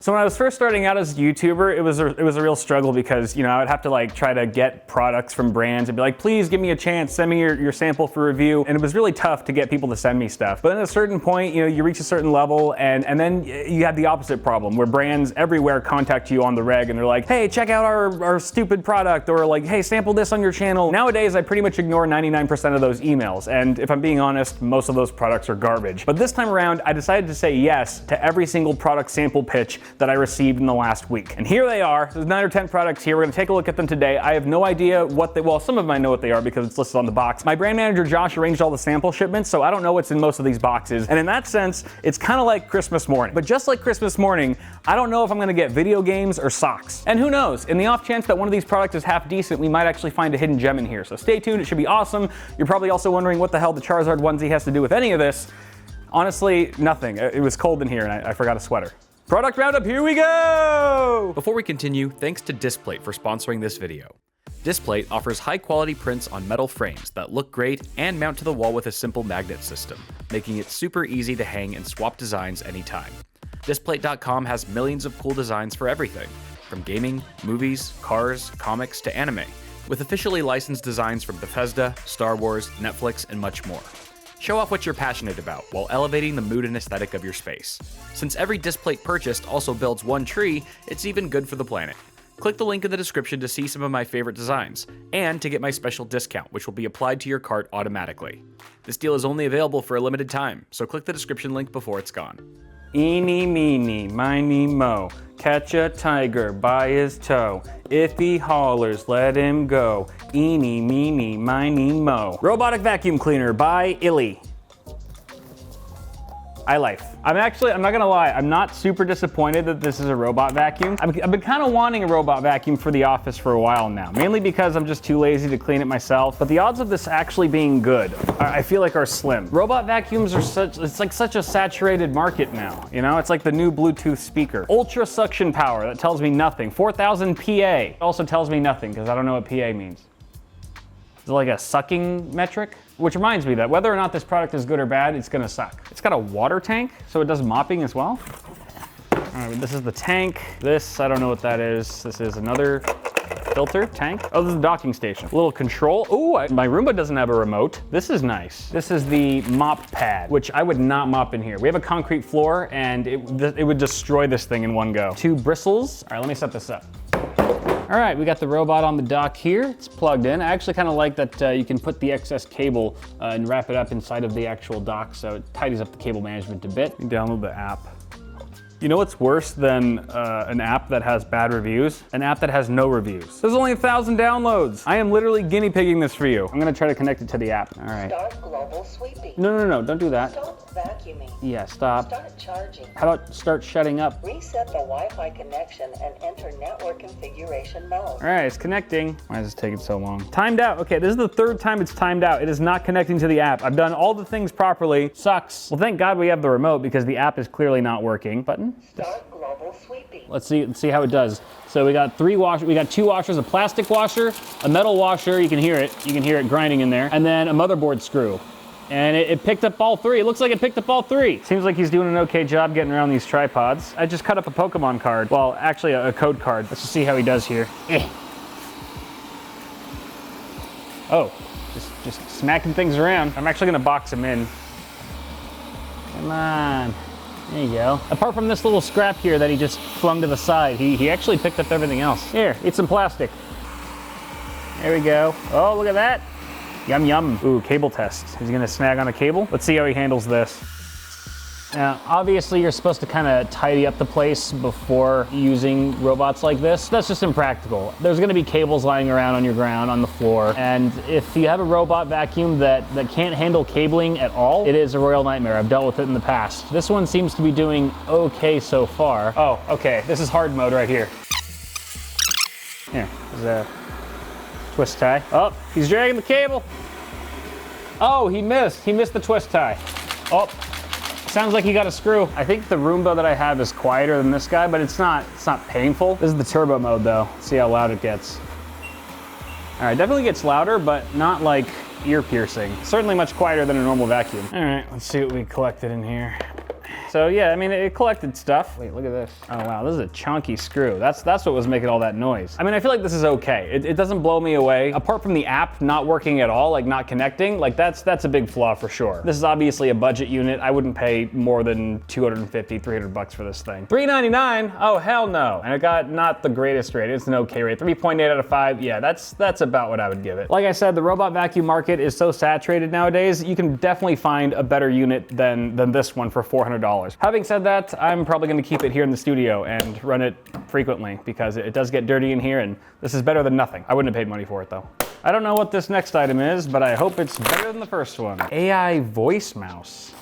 So when I was first starting out as a YouTuber, it was a real struggle because, you know, I would have to like try to get products from brands and be like, please give me a chance, send me your sample for review. And it was really tough to get people to send me stuff. But at a certain point, you know, you reach a certain level and then you have the opposite problem where brands everywhere contact you on the reg and they're like, hey, check out our stupid product, or like, hey, sample this on your channel. Nowadays, I pretty much ignore 99% of those emails. And if I'm being honest, most of those products are garbage. But this time around, I decided to say yes to every single product sample pitch that I received in the last week. And here they are. There's 9 or 10 products here. We're gonna take a look at them today. I have no idea what well, some of them I know what they are because it's listed on the box. My brand manager, Josh, arranged all the sample shipments, so I don't know what's in most of these boxes. And in that sense, it's kind of like Christmas morning. But just like Christmas morning, I don't know if I'm gonna get video games or socks. And who knows? In the off chance that one of these products is half decent, we might actually find a hidden gem in here. So stay tuned, it should be awesome. You're probably also wondering what the hell the Charizard onesie has to do with any of this. Honestly, nothing. It was cold in here and I forgot a sweater. Product roundup, here we go! Before we continue, thanks to BITWIT.TECH for sponsoring this video. BITWIT.TECH offers high-quality prints on metal frames that look great and mount to the wall with a simple magnet system, making it super easy to hang and swap designs anytime. BITWIT.TECH.com has millions of cool designs for everything, from gaming, movies, cars, comics, to anime, with officially licensed designs from Bethesda, Star Wars, Netflix, and much more. Show off what you're passionate about while elevating the mood and aesthetic of your space. Since every disc plate purchased also builds one tree, it's even good for the planet. Click the link in the description to see some of my favorite designs, and to get my special discount, which will be applied to your cart automatically. This deal is only available for a limited time, so click the description link before it's gone. Eeny, meeny, miny, mo. Catch a tiger by his toe. If he hollers, let him go. Eeny, meeny, miny, mo. Robotic vacuum cleaner by Illy. iLife. I'm not gonna lie, I'm not super disappointed that this is a robot vacuum. I've been kind of wanting a robot vacuum for the office for a while now, mainly because I'm just too lazy to clean it myself, but the odds of this actually being good, I feel like are slim. Robot vacuums are it's like such a saturated market now, you know? It's like the new Bluetooth speaker. Ultra suction power, that tells me nothing. 4,000 PA, also tells me nothing, because I don't know what PA means. Is it like a sucking metric? Which reminds me that whether or not this product is good or bad, it's gonna suck. It's got a water tank, so it does mopping as well. All right, this is the tank. This, I don't know what that is. This is another filter tank. Oh, this is a docking station. A little control. Ooh, my Roomba doesn't have a remote. This is nice. This is the mop pad, which I would not mop in here. We have a concrete floor and it would destroy this thing in one go. 2 bristles. All right, let me set this up. All right, we got the robot on the dock here. It's plugged in. I actually kind of like that you can put the excess cable and wrap it up inside of the actual dock, so it tidies up the cable management a bit. You can download the app. You know what's worse than an app that has bad reviews? An app that has no reviews. There's only 1,000 downloads. I am literally guinea pigging this for you. I'm gonna try to connect it to the app. All right. Start global sweeping. No, don't do that. Stop vacuuming. Yeah, stop. Start charging. How about start shutting up? Reset the Wi-Fi connection and enter network configuration mode. All right, it's connecting. Why is this taking so long? Timed out. Okay, this is the 3rd time it's timed out. It is not connecting to the app. I've done all the things properly. Sucks. Well, thank God we have the remote because the app is clearly not working. Button. Start global sweeping. Let's see how it does. So we got 3 washers. We got 2 washers, a plastic washer, a metal washer. You can hear it. You can hear it grinding in there. And then a motherboard screw. And it picked up all 3. It looks like it picked up all 3. Seems like he's doing an okay job getting around these tripods. I just cut up a Pokemon card. Well, actually a code card. Let's just see how he does here. Oh, just smacking things around. I'm actually gonna box him in. Come on. There you go. Apart from this little scrap here that he just flung to the side, he actually picked up everything else. Here, eat some plastic. There we go. Oh, look at that. Yum, yum. Ooh, cable test. Is he gonna snag on a cable? Let's see how he handles this. Now, obviously you're supposed to kind of tidy up the place before using robots like this. That's just impractical. There's gonna be cables lying around on your ground, on the floor. And if you have a robot vacuum that can't handle cabling at all, it is a royal nightmare. I've dealt with it in the past. This one seems to be doing okay so far. Oh, okay, this is hard mode right here. Here, there's a twist tie. Oh, he's dragging the cable. Oh, he missed the twist tie. Oh. Sounds like you got a screw. I think the Roomba that I have is quieter than this guy, but it's not painful. This is the turbo mode though. Let's see how loud it gets. All right, definitely gets louder, but not like ear piercing. Certainly much quieter than a normal vacuum. All right, let's see what we collected in here. So yeah, I mean, it collected stuff. Wait, look at this. Oh wow, this is a chunky screw. That's what was making all that noise. I mean, I feel like this is okay. It doesn't blow me away. Apart from the app not working at all, like not connecting, like that's a big flaw for sure. This is obviously a budget unit. I wouldn't pay more than $250, $300 for this thing. $399? Oh hell no. And it got not the greatest rate. It's an okay rate. 3.8 out of 5. Yeah, that's about what I would give it. Like I said, the robot vacuum market is so saturated nowadays. You can definitely find a better unit than this one for $400. Having said that, I'm probably going to keep it here in the studio and run it frequently because it does get dirty in here, and this is better than nothing. I wouldn't have paid money for it though. I don't know what this next item is, but I hope it's better than the first one. AI voice mouse.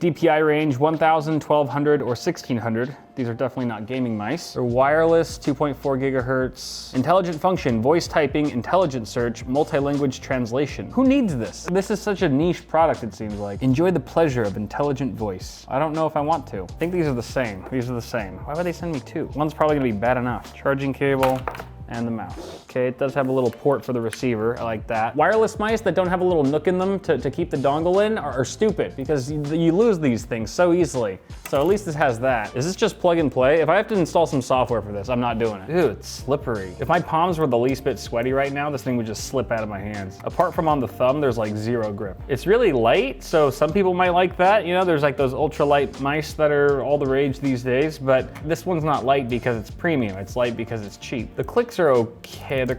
DPI range 1000, 1200, or 1600. These are definitely not gaming mice. They're wireless, 2.4 gigahertz. Intelligent function, voice typing, intelligent search, multi-language translation. Who needs this? This is such a niche product, it seems like. Enjoy the pleasure of intelligent voice. I don't know if I want to. I think these are the same. These are the same. Why would they send me two? One's probably gonna be bad enough. Charging cable. And the mouse. Okay, it does have a little port for the receiver. I like that. Wireless mice that don't have a little nook in them to keep the dongle in are stupid because you lose these things so easily. So at least this has that. Is this just plug and play? If I have to install some software for this, I'm not doing it. Ew, it's slippery. If my palms were the least bit sweaty right now, this thing would just slip out of my hands. Apart from on the thumb, there's like zero grip. It's really light, so some people might like that. You know, there's like those ultra light mice that are all the rage these days, but this one's not light because it's premium. It's light because it's cheap. The clicks are okay. They're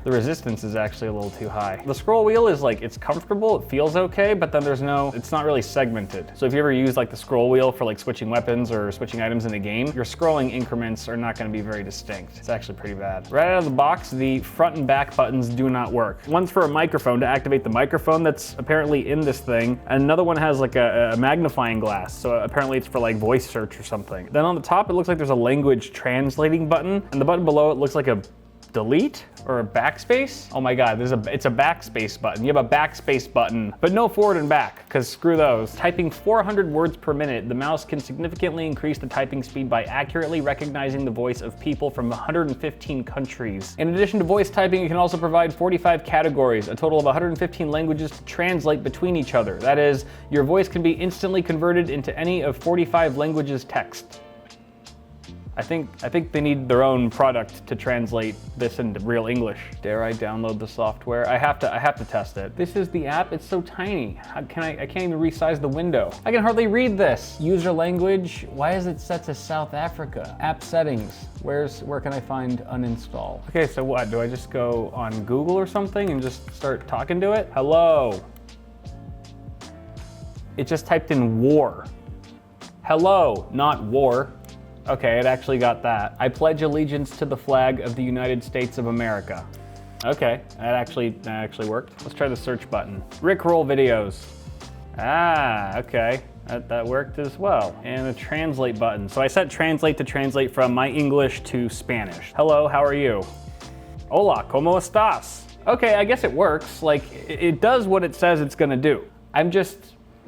the resistance is actually a little too high. The scroll wheel is like, it's comfortable, it feels okay, but then it's not really segmented. So if you ever use like the scroll wheel for like switching weapons or switching items in a game, your scrolling increments are not gonna be very distinct. It's actually pretty bad. Right out of the box, the front and back buttons do not work. One's for a microphone to activate the microphone that's apparently in this thing, and another one has like a magnifying glass. So apparently it's for like voice search or something. Then on the top, it looks like there's a language translating button, and the button below it looks like a delete or a backspace. Oh my God, it's a backspace button. You have a backspace button, but no forward and back, because screw those. Typing 400 words per minute, the mouse can significantly increase the typing speed by accurately recognizing the voice of people from 115 countries. In addition to voice typing, it can also provide 45 categories, a total of 115 languages to translate between each other. That is, your voice can be instantly converted into any of 45 languages text. I think they need their own product to translate this into real English. Dare I download the software? I have to test it. This is the app. It's so tiny. I can't even resize the window. I can hardly read this. User language. Why is it set to South Africa? App settings. Where can I find uninstall? Okay, so what? Do I just go on Google or something and just start talking to it? Hello. It just typed in war. Hello, not war. Okay, it actually got that. I pledge allegiance to the flag of the United States of America. Okay, that actually worked. Let's try the search button. Rickroll videos. Ah, okay. That worked as well. And the translate button. So I set translate to translate from my English to Spanish. Hello, how are you? Hola, ¿cómo estás? Okay, I guess it works. Like, it does what it says it's gonna do.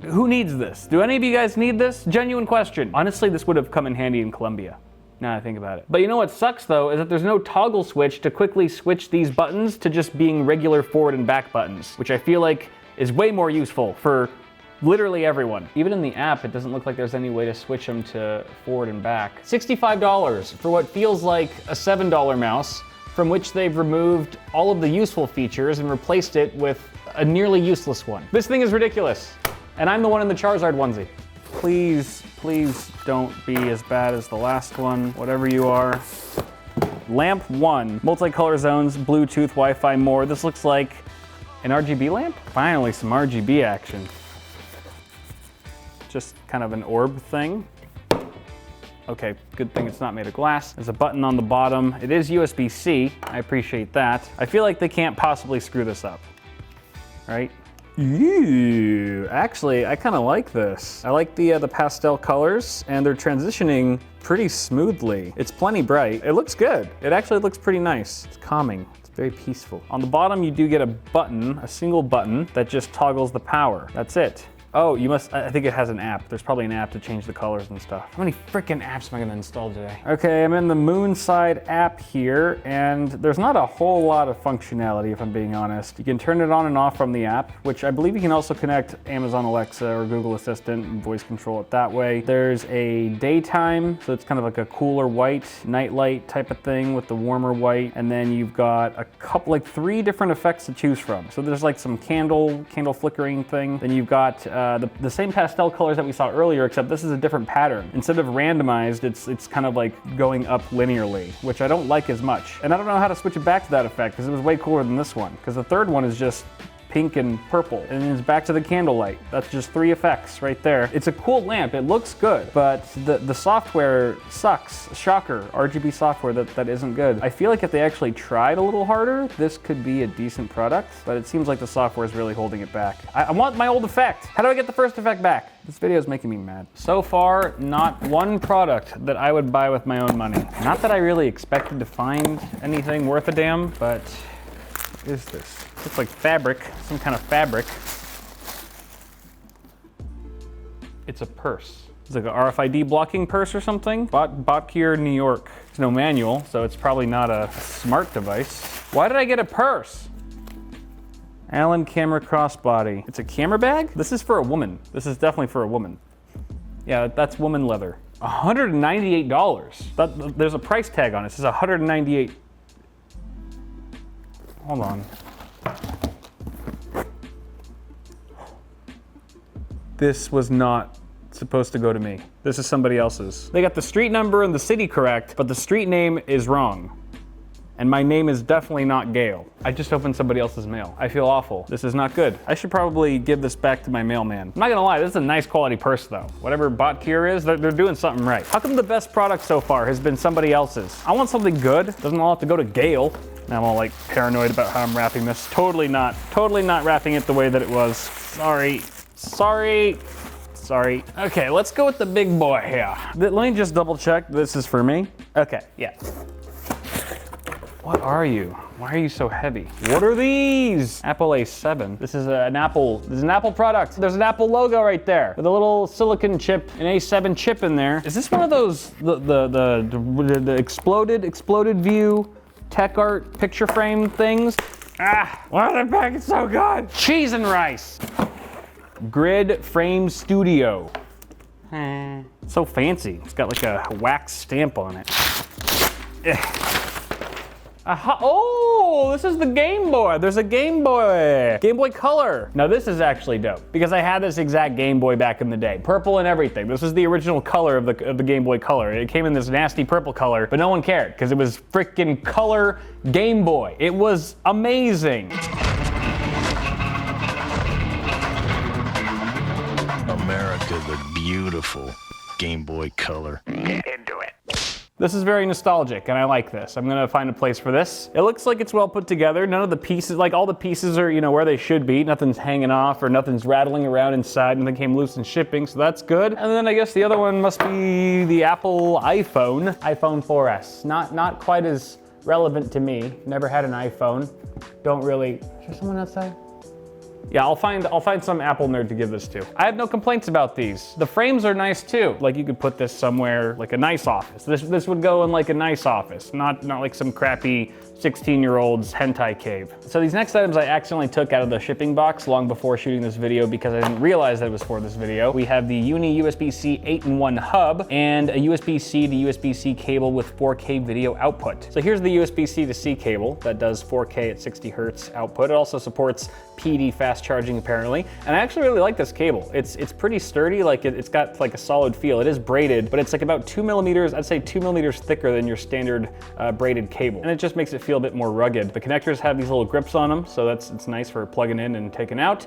Who needs this? Do any of you guys need this? Genuine question. Honestly, this would have come in handy in Colombia. Now I think about it. But you know what sucks though, is that there's no toggle switch to quickly switch these buttons to just being regular forward and back buttons, which I feel like is way more useful for literally everyone. Even in the app, it doesn't look like there's any way to switch them to forward and back. $65 for what feels like a $7 mouse, from which they've removed all of the useful features and replaced it with a nearly useless one. This thing is ridiculous. And I'm the one in the Charizard onesie. Please, please don't be as bad as the last one, whatever you are. Lamp 1, multicolor zones, Bluetooth, Wi-Fi, more. This looks like an RGB lamp? Finally, some RGB action. Just kind of an orb thing. Okay, good thing it's not made of glass. There's a button on the bottom. It is USB-C, I appreciate that. I feel like they can't possibly screw this up, right? Ew, actually, I kind of like this. I like the pastel colors, and they're transitioning pretty smoothly. It's plenty bright. It looks good. It actually looks pretty nice. It's calming. It's very peaceful. On the bottom, you do get a button, a single button, that just toggles the power. That's it. Oh, you must, I think it has an app. There's probably an app to change the colors and stuff. How many freaking apps am I gonna install today? Okay, I'm in the Moonside app here, and there's not a whole lot of functionality, if I'm being honest. You can turn it on and off from the app, which I believe you can also connect Amazon Alexa or Google Assistant and voice control it that way. There's a daytime, so it's kind of like a cooler white, nightlight type of thing with the warmer white, and then you've got a couple, like 3 different effects to choose from. So there's like some candle flickering thing. Then you've got the same pastel colors that we saw earlier, except this is a different pattern. Instead of randomized, it's kind of like going up linearly, which I don't like as much. And I don't know how to switch it back to that effect because it was way cooler than this one. Because the third one is just pink and purple, and it's back to the candlelight. That's just 3 effects right there. It's a cool lamp, it looks good, but the software sucks. Shocker, RGB software that isn't good. I feel like if they actually tried a little harder, this could be a decent product, but it seems like the software is really holding it back. I want my old effect. How do I get the first effect back? This video is making me mad. So far, not one product that I would buy with my own money. Not that I really expected to find anything worth a damn, but what is this? Looks like fabric, some kind of fabric. It's a purse. It's like an RFID blocking purse or something. Bought here in New York. There's no manual, so it's probably not a smart device. Why did I get a purse? Allen camera crossbody. It's a camera bag? This is for a woman. This is definitely for a woman. Yeah, that's woman leather. $198. There's a price tag on it. It says $198. Hold on. This was not supposed to go to me. This is somebody else's. They got the street number and the city correct, but the street name is wrong. And my name is definitely not Gail. I just opened somebody else's mail. I feel awful. This is not good. I should probably give this back to my mailman. I'm not gonna lie, this is a nice quality purse though. Whatever Botkier is, they're doing something right. How come the best product so far has been somebody else's? I want something good. Doesn't all have to go to Gail. Now I'm all like paranoid about how I'm wrapping this. Totally not wrapping it the way that it was. Sorry. Okay, let's go with the big boy here. Let me just double check this is for me. Okay, yeah. What are you? Why are you so heavy? What are these? Apple A7. This is an Apple product. There's an Apple logo right there with a little silicon chip, an A7 chip in there. Is this one of those, the exploded view tech art picture frame things? Ah, why are they packaged so good? Cheese and rice. Grid Frame Studio. So fancy. It's got like a wax stamp on it. Oh, this is the Game Boy. There's a Game Boy. Game Boy Color. Now this is actually dope because I had this exact Game Boy back in the day. Purple and everything. This is the original color of the Game Boy Color. It came in this nasty purple color, but no one cared because it was freaking color Game Boy. It was amazing. America the beautiful Game Boy Color. Get into it. This is very nostalgic and I like this. I'm gonna find a place for this. It looks like it's well put together. None of the pieces, like all the pieces are, you know, where they should be. Nothing's hanging off or nothing's rattling around inside. Nothing came loose in shipping, so that's good. And then I guess the other one must be the Apple iPhone 4S. Not quite as relevant to me. Never had an iPhone. Don't really, is there someone outside? Yeah, I'll find some Apple nerd to give this to. I have no complaints about these. The frames are nice too. Like you could put this somewhere, like a nice office. This would go in like a nice office, not like some crappy 16-year-old's hentai cave. So these next items I accidentally took out of the shipping box long before shooting this video because I didn't realize that it was for this video. We have the Uni USB-C 8-in-1 hub and a USB-C to USB-C cable with 4K video output. So here's the USB-C to C cable that does 4K at 60 Hertz output. It also supports PD fast charging apparently. And I actually really like this cable. It's pretty sturdy, like it's got like a solid feel. It is braided, but it's like about 2 millimeters, I'd say 2 millimeters thicker than your standard braided cable. And it just makes it feel a bit more rugged. The connectors have these little grips on them, so it's nice for plugging in and taking out.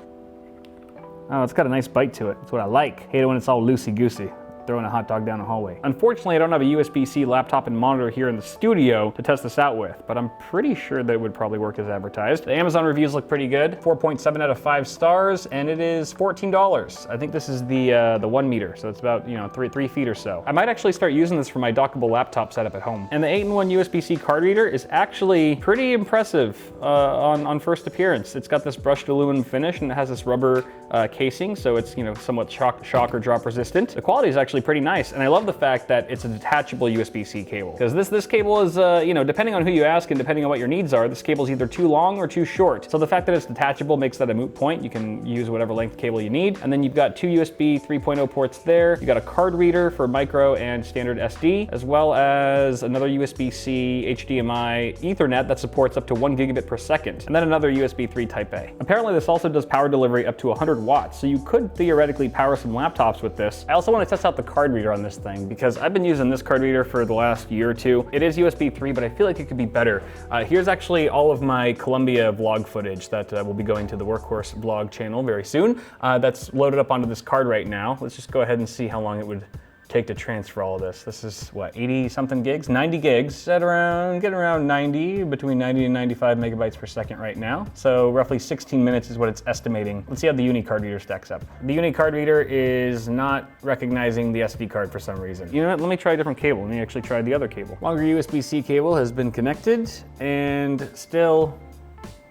Oh, it's got a nice bite to it. That's what I like. Hate it when it's all loosey-goosey. throwing a hot dog down a hallway. Unfortunately, I don't have a USB-C laptop and monitor here in the studio to test this out with, but I'm pretty sure that it would probably work as advertised. The Amazon reviews look pretty good. 4.7 out of 5 stars, and it is $14. I think this is the 1 meter, so it's about, you know, 3 feet or so. I might actually start using this for my dockable laptop setup at home. And the 8-in-1 USB-C card reader is actually pretty impressive on first appearance. It's got this brushed aluminum finish, and it has this rubber casing, so it's, you know, somewhat shock or drop resistant. The quality is actually pretty nice, and I love the fact that it's a detachable USB-C cable, because this cable is, you know, depending on who you ask and depending on what your needs are, this cable is either too long or too short. So the fact that it's detachable makes that a moot point. You can use whatever length cable you need. And then you've got 2 USB 3.0 ports there. You got a card reader for micro and standard SD, as well as another USB-C HDMI Ethernet that supports up to 1 gigabit per second, and then another USB 3 Type A. Apparently this also does power delivery up to 100 watts, so you could theoretically power some laptops with this. I also want to test out the card reader on this thing, because I've been using this card reader for the last year or two. It is USB 3, but I feel like it could be better. Here's actually all of my Columbia vlog footage that will be going to the Workhorse vlog channel very soon. That's loaded up onto this card right now. Let's just go ahead and see how long it would take to transfer all of this. This is what, 80 something gigs? 90 gigs at get around 90, between 90 and 95 megabytes per second right now. So roughly 16 minutes is what it's estimating. Let's see how the Uni card reader stacks up. The Uni card reader is not recognizing the SD card for some reason. You know what, let me try a different cable. Let me actually try the other cable. Longer USB-C cable has been connected and still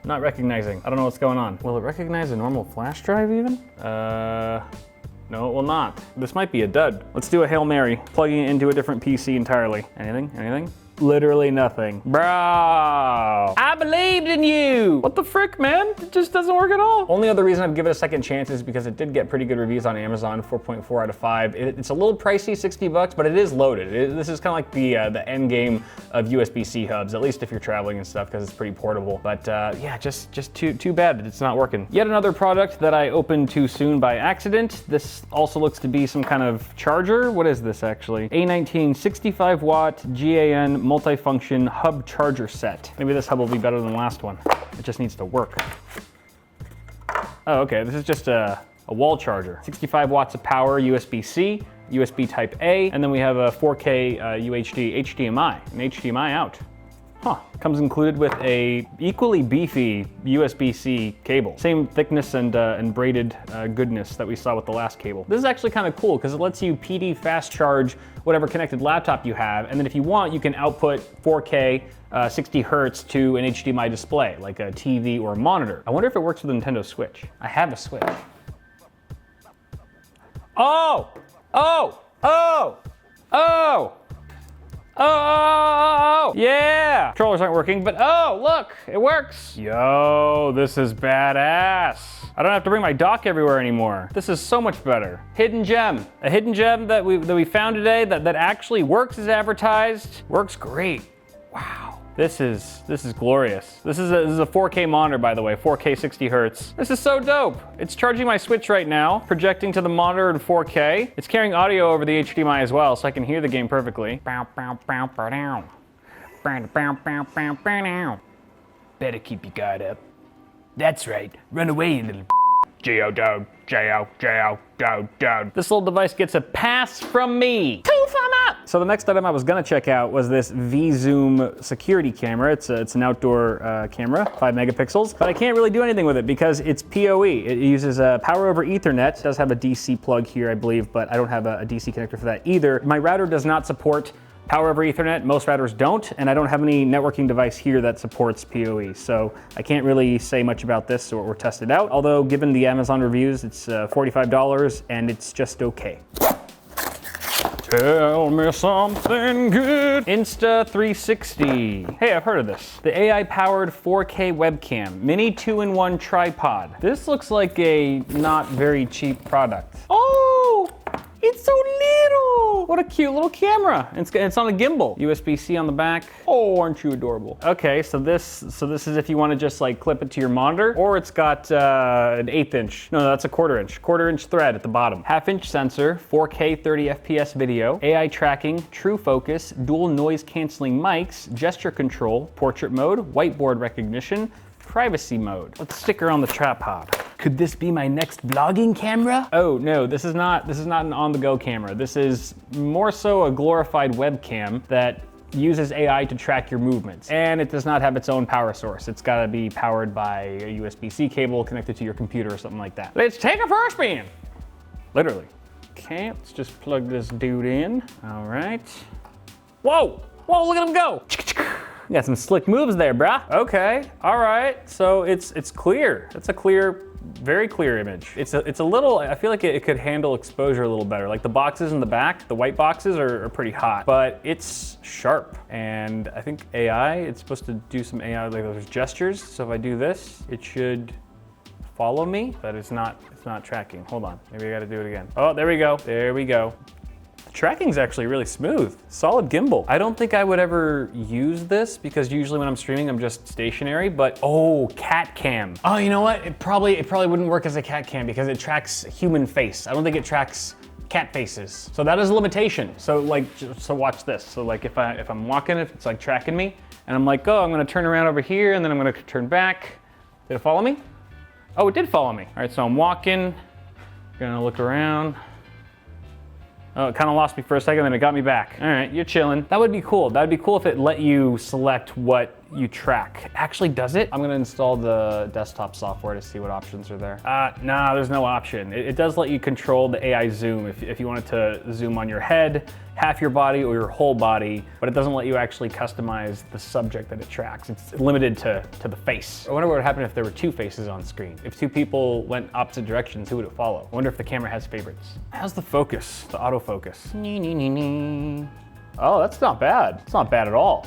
not recognizing. I don't know what's going on. Will it recognize a normal flash drive even? No, it will not. This might be a dud. Let's do a Hail Mary, plugging it into a different PC entirely. Anything? Literally nothing. Bro, I believed in you. What the frick, man? It just doesn't work at all. Only other reason I'd give it a second chance is because it did get pretty good reviews on Amazon, 4.4 out of 5. It's a little pricey, 60 bucks, but it is loaded. This is kind of like the end game of USB-C hubs, at least if you're traveling and stuff, because it's pretty portable. But yeah, just too bad that it's not working. Yet another product that I opened too soon by accident. This also looks to be some kind of charger. What is this actually? A19 65 watt GAN multifunction hub charger set. Maybe this hub will be better than the last one. It just needs to work. Oh, okay, this is just a wall charger. 65 watts of power, USB-C, USB Type A, and then we have a 4K UHD HDMI, and HDMI out. Huh, comes included with a equally beefy USB-C cable. Same thickness and braided goodness that we saw with the last cable. This is actually kind of cool because it lets you PD fast charge whatever connected laptop you have, and then if you want, you can output 4K 60 hertz to an HDMI display, like a TV or a monitor. I wonder if it works with a Nintendo Switch. I have a Switch. Oh! Oh, yeah! Controllers aren't working, but oh, look, it works. Yo, this is badass. I don't have to bring my dock everywhere anymore. This is so much better. Hidden gem. A hidden gem that we found today that actually works as advertised. Works great. Wow. This is glorious. This is a 4K monitor, by the way, 4K 60 hertz. This is so dope. It's charging my Switch right now, projecting to the monitor in 4K. It's carrying audio over the HDMI as well, so I can hear the game perfectly. Better keep your guard up. That's right. Run away, you little J-O-Dog, J-O-J-O-Dog. This little device gets a pass from me. 2 thumb up! So the next item I was gonna check out was this V-Zoom security camera. It's an outdoor camera, 5 megapixels, but I can't really do anything with it because it's PoE. It uses power over Ethernet. It does have a DC plug here, I believe, but I don't have a DC connector for that either. My router does not support power over Ethernet. Most routers don't, and I don't have any networking device here that supports PoE, so I can't really say much about this or test it out, although given the Amazon reviews, it's $45 and it's just okay. Tell me something good. Insta360. Hey, I've heard of this. The AI-powered 4K webcam, mini 2-in-1 tripod. This looks like a not very cheap product. Oh! It's so little! What a cute little camera. It's on a gimbal. USB-C on the back. Oh, aren't you adorable? Okay, so this is if you want to just like clip it to your monitor, or it's got an 1/8 inch. No, that's a 1/4 inch. 1/4 inch thread at the bottom. 1/2 inch sensor, 4K 30 FPS video, AI tracking, true focus, dual noise canceling mics, gesture control, portrait mode, whiteboard recognition, privacy mode. Let's stick her on the tripod. Could this be my next vlogging camera? Oh no, this is not an on-the-go camera. This is more so a glorified webcam that uses AI to track your movements. And it does not have its own power source. It's gotta be powered by a USB-C cable connected to your computer or something like that. Let's take a first spin. Literally. Okay, let's just plug this dude in. All right. Whoa, whoa, look at him go. You got some slick moves there, brah. Okay, all right, so it's clear. It's a clear, very clear image. It's a little, I feel like it could handle exposure a little better. Like the boxes in the back, the white boxes are pretty hot, but it's sharp. And I think AI, it's supposed to do some AI, like those gestures. So if I do this, it should follow me, but it's not tracking. Hold on, maybe I gotta do it again. Oh, there we go, there we go. Tracking's actually really smooth. Solid gimbal. I don't think I would ever use this because usually when I'm streaming, I'm just stationary, but oh, cat cam. Oh, you know what? It probably wouldn't work as a cat cam because it tracks human face. I don't think it tracks cat faces. So that is a limitation. So like, so watch this. So like if I'm walking, if it's like tracking me and I'm like, oh, I'm gonna turn around over here and then I'm gonna turn back. Did it follow me? Oh, it did follow me. All right, so I'm walking, gonna look around. Oh, it kind of lost me for a second, then it got me back. All right, you're chilling. That would be cool. That would be cool if it let you select what you track. Actually, does it? I'm gonna install the desktop software to see what options are there. Nah, there's no option. It does let you control the AI zoom if you wanted to zoom on your head, half your body, or your whole body, but it doesn't let you actually customize the subject that it tracks. It's limited to the face. I wonder what would happen if there were two faces on screen. If two people went opposite directions, who would it follow? I wonder if the camera has favorites. How's the focus, the autofocus? Oh, that's not bad. It's not bad at all.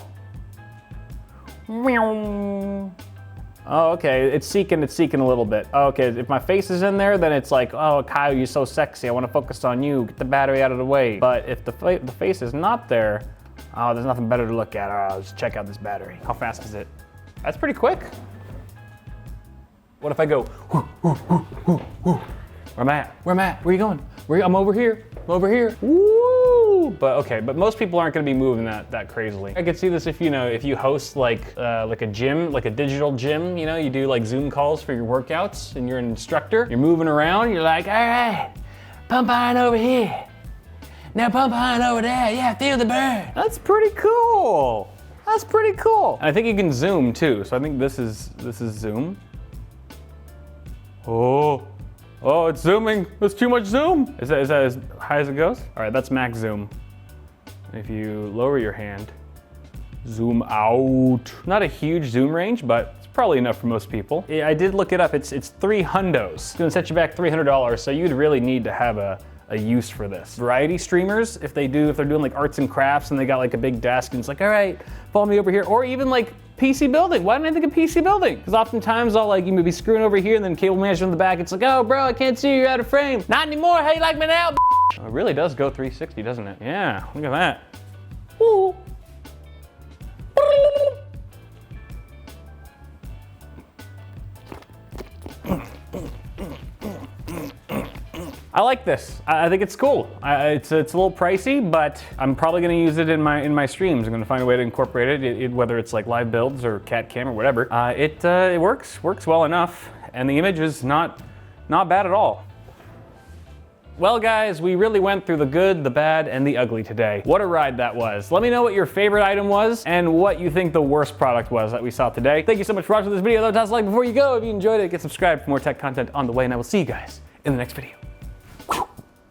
Oh, okay, it's seeking a little bit. Oh, okay, if my face is in there, then it's like, oh, Kyle, you're so sexy. I want to focus on you. Get the battery out of the way. But if the face is not there, oh, there's nothing better to look at. Oh, let's check out this battery. How fast is it? That's pretty quick. What if I go, where am I at? Where am I at? Where are you going? I'm over here. I'm over here. Woo! But okay, but most people aren't gonna be moving that crazily. I could see this if you host like a gym, like a digital gym, you do like Zoom calls for your workouts and you're an instructor, you're moving around, you're like, all right, pump iron over here. Now pump iron over there. Yeah, feel the burn. That's pretty cool. That's pretty cool. And I think you can zoom too. So I think this is zoom. Oh, it's zooming. There's too much zoom. Is that as high as it goes? All right, that's max zoom. If you lower your hand, zoom out. Not a huge zoom range, but it's probably enough for most people. Yeah, I did look it up. It's $300. It's gonna set you back $300. So you'd really need to have a use for this. Variety streamers, if they're doing like arts and crafts and they got like a big desk and it's like, all right, follow me over here. Or even like PC building. Why didn't I think of PC building? Because oftentimes I'll like, you may be screwing over here and then cable manager in the back. It's like, oh bro, I can't see you, you're out of frame. Not anymore, how you like me now, It really does go 360, doesn't it? Yeah, look at that. Woo. I like this. I think it's cool. It's a little pricey, but I'm probably gonna use it in my streams. I'm gonna find a way to incorporate it, whether it's like live builds or cat cam or whatever. It works well enough, and the image is not bad at all. Well guys, we really went through the good, the bad, and the ugly today. What a ride that was. Let me know what your favorite item was and what you think the worst product was that we saw today. Thank you so much for watching this video. Toss a like before you go. If you enjoyed it, get subscribed for more tech content on the way, and I will see you guys in the next video.